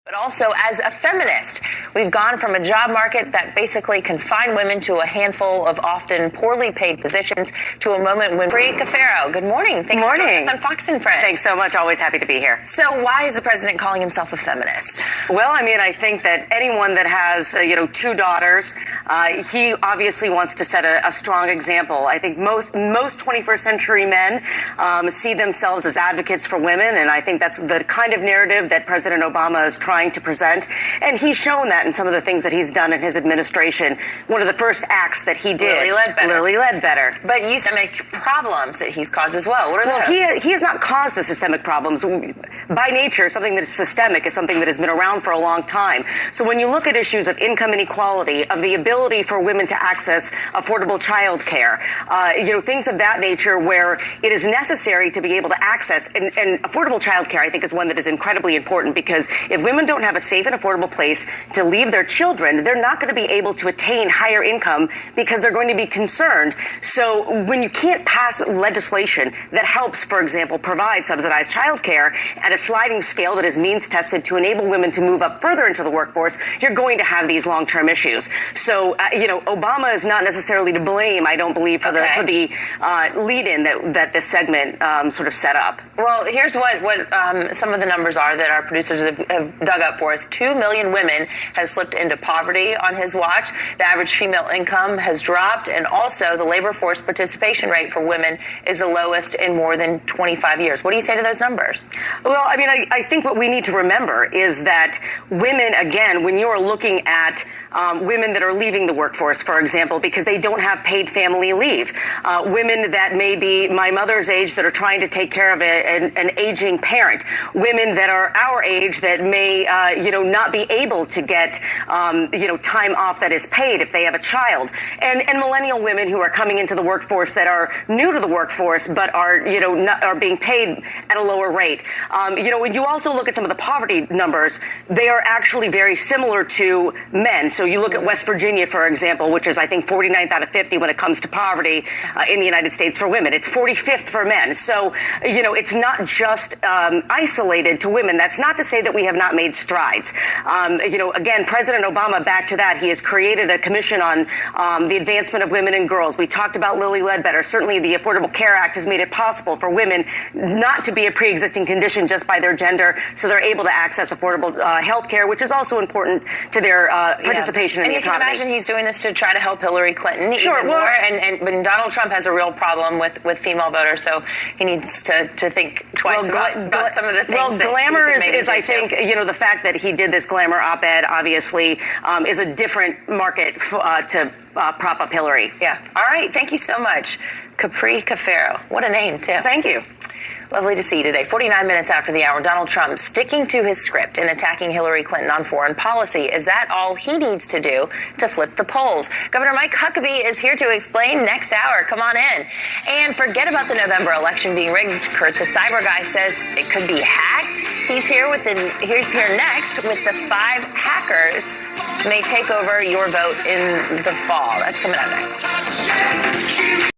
But also as a feminist. We've gone from a job market that basically confined women to a handful of often poorly paid positions to a moment when Capri Cafaro, good morning. Thanks for joining us on Fox and Friends. Thanks so much. Always happy to be here. So why is the president calling himself a feminist? Well, I mean, I think that anyone that has, two daughters, he obviously wants to set a strong example. I think most 21st century men see themselves as advocates for women, and I think that's the kind of narrative that President Obama is trying to present. And he's shown that in some of the things that he's done in his administration. One of the first acts that he did. Lilly Ledbetter. But systemic problems that he's caused as well. What are those? He has not caused the systemic problems. By nature, something that is systemic is something that has been around for a long time. So when you look at issues of income inequality, of the ability for women to access affordable child care, things of that nature where it is necessary to be able to access, and affordable child care I think is one that is incredibly important, because if women don't have a safe and affordable place to leave their children, they're not going to be able to attain higher income because they're going to be concerned. So when you can't pass legislation that helps, for example, provide subsidized child care at a sliding scale that is means tested to enable women to move up further into the workforce, you're going to have these long-term issues. So, Obama is not necessarily to blame, I don't believe, for the lead-in that this segment sort of set up. Well, here's what some of the numbers are that our producers have dug up for us. 2 million women have slipped into poverty on his watch. The average female income has dropped, and also the labor force participation rate for women is the lowest in more than 25 years. What do you say to those numbers? Well, I mean, I think what we need to remember is that women, again, when you're looking at women that are leaving the workforce, for example, because they don't have paid family leave, women that may be my mother's age that are trying to take care of an aging parent, women that are our age that may, not be able to get, time off that is paid if they have a child, and millennial women who are coming into the workforce that are new to the workforce but are, are being paid at a lower rate. When you also look at some of the poverty numbers, they are actually very similar to men. So you look at West Virginia, for example, which is, I think, 49th out of 50 when it comes to poverty in the United States for women. It's 45th for men. So, it's not just isolated to women. That's not to say that we have not made strides. Again, President Obama, back to that, he has created a commission on the advancement of women and girls. We talked about Lilly Ledbetter. Certainly the Affordable Care Act has made it possible for women not to be a pre-existing condition just by their gender, so they're able to access affordable health care, which is also important to their participation in the economy. And you can imagine he's doing this to try to help Hillary Clinton even more. But Donald Trump has a real problem with female voters, so he needs to think twice about some of the things. Well, glamour is I think, the fact that he did this glamour op-ed obviously is a different market to prop up Hillary. Yeah. All right. Thank you so much. Capri Cafaro. What a name, too. Thank you. Lovely to see you today. 49 minutes after the hour, Donald Trump sticking to his script and attacking Hillary Clinton on foreign policy. Is that all he needs to do to flip the polls? Governor Mike Huckabee is here to explain next hour. Come on in. And forget about the November election being rigged. Kurt, the cyber guy, says it could be hacked. He's here next with the 5 hackers may take over your vote in the fall. That's coming up next.